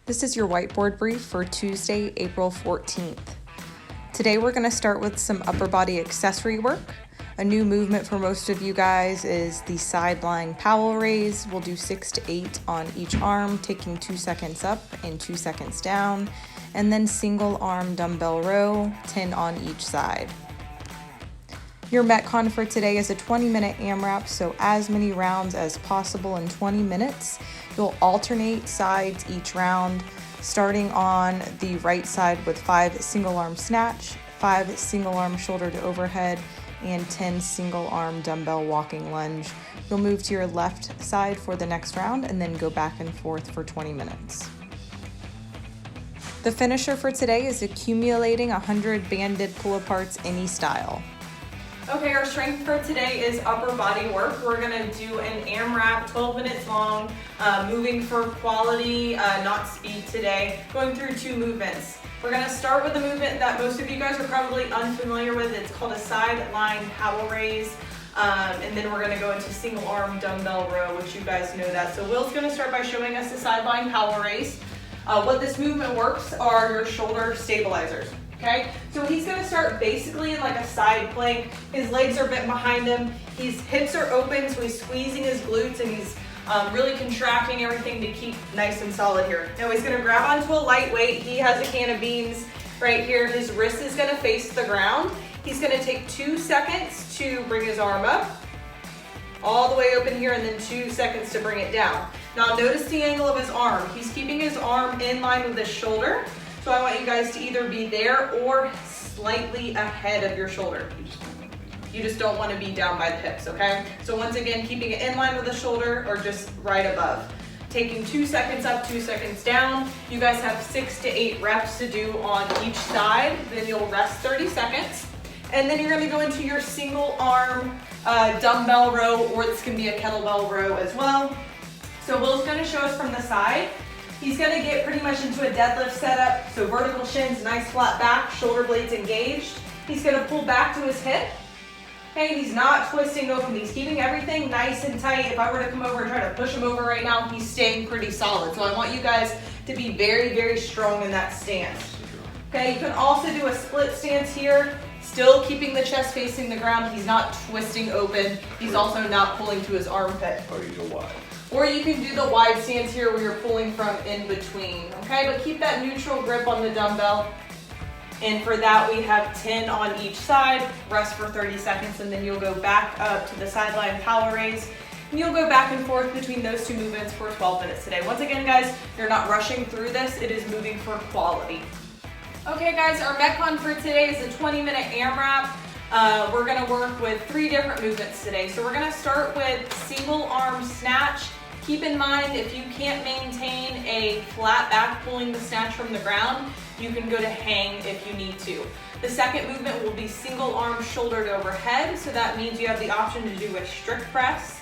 This is your whiteboard brief for Tuesday, April 14th. Today we're going to start with some upper body accessory work. A new movement for most of you guys is the side lying Powell raise. We'll do 6 to 8 on each arm, taking 2 seconds up and 2 seconds down, and then single arm dumbbell row, 10 on each side. Your Metcon for today is a 20-minute AMRAP, so as many rounds as possible in 20 minutes. You'll alternate sides each round, starting on the right side with 5 single arm snatch, 5 single arm shoulder to overhead, and 10 single arm dumbbell walking lunge. You'll move to your left side for the next round and then go back and forth for 20 minutes. The finisher for today is accumulating 100 banded pull-aparts any style. Okay, our strength for today is upper body work. We're gonna do an AMRAP, 12 minutes long, moving for quality, not speed today, going through 2 movements. We're gonna start with a movement that most of you guys are probably unfamiliar with. It's called a side lying Powell raise. And then we're gonna go into single arm dumbbell row, which you guys know that. So Will's gonna start by showing us the side lying Powell raise. What this movement works are your shoulder stabilizers. Okay, so he's going to start basically in like a side plank. His legs are bent behind him. His hips are open, so he's squeezing his glutes and he's really contracting everything to keep nice and solid here. Now he's going to grab onto a light weight. He has a can of beans right here. His wrist is going to face the ground. He's going to take 2 seconds to bring his arm up, all the way open here, and then 2 seconds to bring it down. Now notice the angle of his arm. He's keeping his arm in line with his shoulder. So I want you guys to either be there or slightly ahead of your shoulder. You just don't want to be down by the hips, okay? So once again, keeping it in line with the shoulder or just right above. Taking 2 seconds up, 2 seconds down. You guys have 6 to 8 reps to do on each side. Then you'll rest 30 seconds. And then you're going to go into your single arm dumbbell row, or this can be a kettlebell row as well. So Will's going to show us from the side. He's going to get pretty much into a deadlift setup, so vertical shins, nice flat back, shoulder blades engaged. He's going to pull back to his hip. Okay, and he's not twisting open. He's keeping everything nice and tight. If I were to come over and try to push him over right now, he's staying pretty solid. So I want you guys to be very, very strong in that stance. Okay, you can also do a split stance here, still keeping the chest facing the ground. He's not twisting open. He's also not pulling to his armpit. Or you go wide. Or you can do the wide stance here where you're pulling from in between, okay? But keep that neutral grip on the dumbbell. And for that, we have 10 on each side, rest for 30 seconds, and then you'll go back up to the sideline Powell raise. And you'll go back and forth between those 2 movements for 12 minutes today. Once again, guys, you're not rushing through this. It is moving for quality. Okay, guys, our Metcon for today is a 20-minute AMRAP. We're gonna work with 3 different movements today. So we're gonna start with single arm snatch. Keep in mind, if you can't maintain a flat back pulling the snatch from the ground, you can go to hang if you need to. The second movement will be single arm shoulder to overhead. So that means you have the option to do a strict press,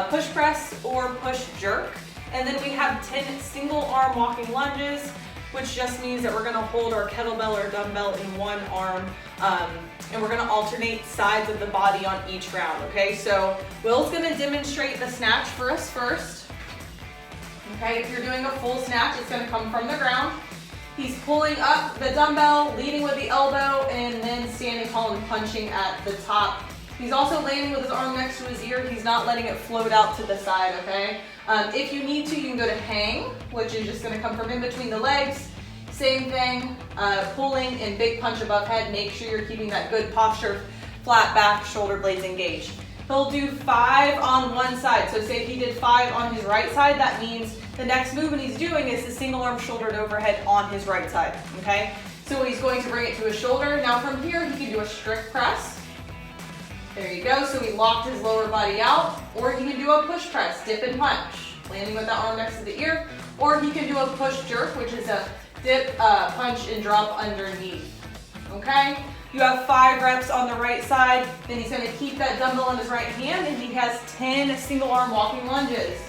push press, or push jerk. And then we have 10 single arm walking lunges, which just means that we're gonna hold our kettlebell or dumbbell in one arm, and we're gonna alternate sides of the body on each round, okay? So Will's gonna demonstrate the snatch for us first. Okay, if you're doing a full snatch, it's gonna come from the ground. He's pulling up the dumbbell, leading with the elbow, and then standing tall and punching at the top. He's also landing with his arm next to his ear. He's not letting it float out to the side, okay? If you need to, you can go to hang, which is just gonna come from in between the legs. Same thing, pulling and big punch above head. Make sure you're keeping that good posture, flat back, shoulder blades engaged. He'll do 5 on one side. So say if he did 5 on his right side, that means the next movement he's doing is the single arm shoulder to overhead on his right side, okay? So he's going to bring it to his shoulder. Now from here, he can do a strict press. There you go, so he locked his lower body out. Or he can do a push press, dip and punch, landing with the arm next to the ear. Or he can do a push jerk, which is a dip, punch, and drop underneath, okay? You have 5 reps on the right side. Then he's gonna keep that dumbbell in his right hand, and he has 10 single arm walking lunges.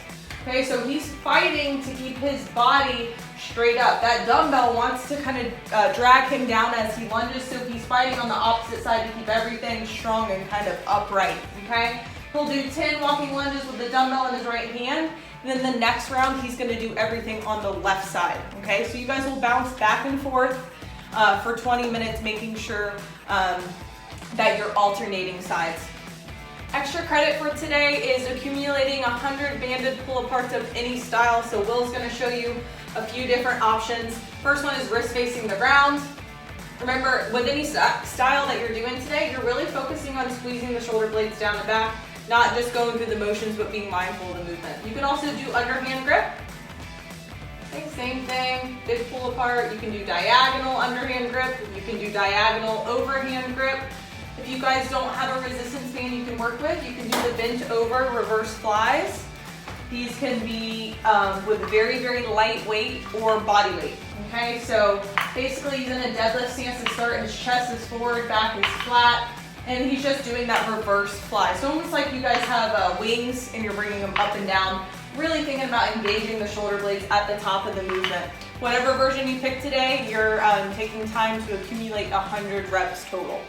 Okay, so he's fighting to keep his body straight up. That dumbbell wants to kind of drag him down as he lunges, so he's fighting on the opposite side to keep everything strong and kind of upright, okay? He'll do 10 walking lunges with the dumbbell in his right hand. And then the next round, he's gonna do everything on the left side, okay? So you guys will bounce back and forth for 20 minutes, making sure that you're alternating sides. Extra credit for today is accumulating 100 banded pull-aparts of any style. So Will's gonna show you a few different options. First one is wrist facing the ground. Remember, with any style that you're doing today, you're really focusing on squeezing the shoulder blades down the back, not just going through the motions, but being mindful of the movement. You can also do underhand grip. Okay, same thing, big pull apart. You can do diagonal underhand grip. You can do diagonal overhand grip. If you guys don't have a resistance band you can work with, you can do the bent over reverse flies. These can be with very, very light weight or body weight. Okay, so basically he's in a deadlift stance to start. His chest is forward, back is flat, and he's just doing that reverse fly. So almost like you guys have wings and you're bringing them up and down, really thinking about engaging the shoulder blades at the top of the movement. Whatever version you pick today, you're taking time to accumulate 100 reps total.